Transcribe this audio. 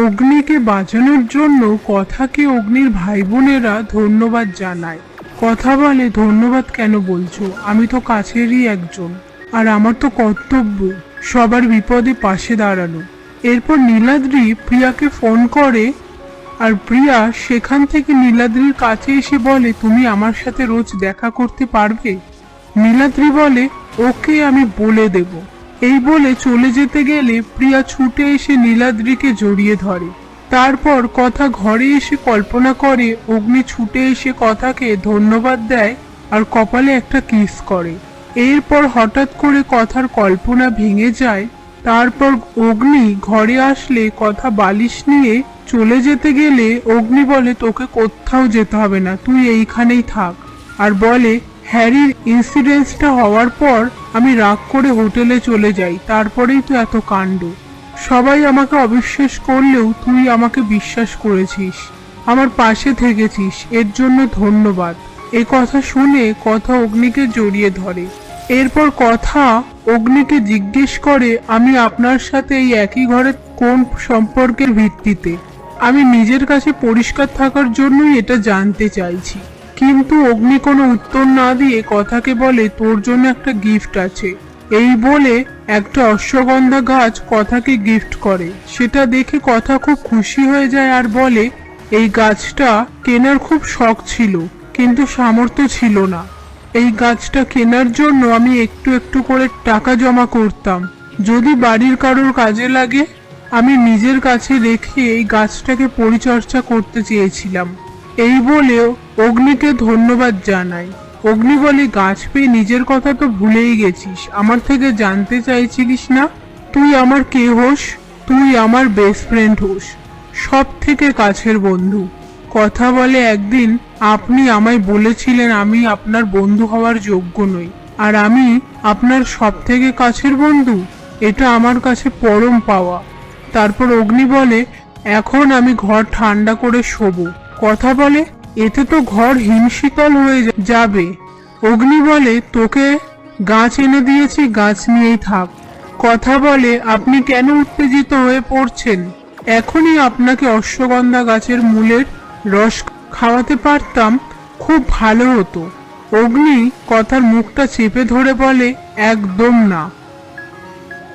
অগ্নিকে বাঁচানোর জন্য কথাকে অগ্নির ভাই বোনেরা ধন্যবাদ জানায়। কথা বলে, ধন্যবাদ কেন বলছো, আমি তো কাছেরই একজন, আর আমার তো কর্তব্য সবার বিপদে পাশে দাঁড়ানো। এরপর নীলাদ্রি প্রিয়াকে ফোন করে, আর প্রিয়া সেখান থেকে নীলাদ্রির কাছে এসে বলে, তুমি আমার সাথে রোজ দেখা করতে পারবে? নীলাদ্রি বলে, ওকে, আমি বলে দেব। এই বলে চলে যেতে গেলে প্রিয়া ছুটে এসে নীলাদ্রিকে জড়িয়ে ধরে। তারপর কথা ঘরে এসে কল্পনা করে অগ্নি ছুটে এসে কথাকে ধন্যবাদ দেয় আর কপালে একটা কিস করে। এরপর হঠাৎ করে কথার কল্পনা ভেঙে যায়। তারপর অগ্নি ঘরে আসলে কথা বালিশ নিয়ে চলে যেতে গেলে অগ্নি বলে, তোকে কোথাও যেতে হবে না, তুই এইখানেই থাক। আর বলে, হ্যারির ইনসিডেন্টসটা হওয়ার পর আমি রাগ করে হোটেলে চলে যাই, তারপরেই তো এত কাণ্ড। সবাই আমাকে অবিশ্বাস করলেও তুই আমাকে বিশ্বাস করেছিস, আমার পাশে থেকেছিস, এর জন্য ধন্যবাদ। এই কথা শুনে কথা অগ্নিকে জড়িয়ে ধরে। এরপর কথা অগ্নিকে জিজ্ঞেস করে, আমি আপনার সাথে এই একই ঘরে কোন সম্পর্কের ভিত্তিতে? আমি নিজের কাছে পরিষ্কার থাকার জন্যই এটা জানতে চাইছি। কিন্তু অগ্নি কোনো উত্তর না দিয়ে কথাকে বলে, তোর জন্য একটা গিফট আছে। এই বলে একটা অশ্বগন্ধা গাছ কথাকে গিফট করে। সেটা দেখে কথা খুব খুশি হয়ে যায় আর বলে, এই গাছটা কেনার খুব শখ ছিল, কিন্তু সামর্থ্য ছিল না। এই গাছটা কেনার জন্য আমি একটু একটু করে টাকা জমা করতাম, যদি বাড়ির কারোর কাজে লাগে। আমি নিজের কাছে রেখে এই গাছটাকে পরিচর্যা করতে চেয়েছিলাম। এই বলেও অগ্নিকে ধন্যবাদ জানাই। অগ্নি বলে, গাছ পেয়ে নিজের কথা তো ভুলেই গেছিস, আমার থেকে জানতে চাইছিলিস না? তুই আমার কে হোস? তুই আমার বেস্ট ফ্রেন্ড হোস, সব থেকে কাছের বন্ধু। কথা বলে, একদিন আপনি আমায় বলেছিলেন আমি আপনার বন্ধু হওয়ার যোগ্য নই, আর আমি আপনার সব থেকে কাছের বন্ধু, এটা আমার কাছে পরম পাওয়া। তারপর অগ্নি বলে, এখন আমি ঘর ঠান্ডা করে শোবো। কথা বলে, এতে তো ঘর হিমশীতল হয়ে যাবে। অগ্নি বলে, তোকে গাছ এনে দিয়েছি, গাছ নিয়েই থাক। কথা বলে, আপনি কেন উত্তেজিত হয়ে পড়ছেন? এখনই আপনাকে অশ্বগন্ধা গাছের মূলের রস খাওয়াতে পারতাম, খুব ভালো হতো। অগ্নি কথার মুখটা চেপে ধরে বলে, একদম না।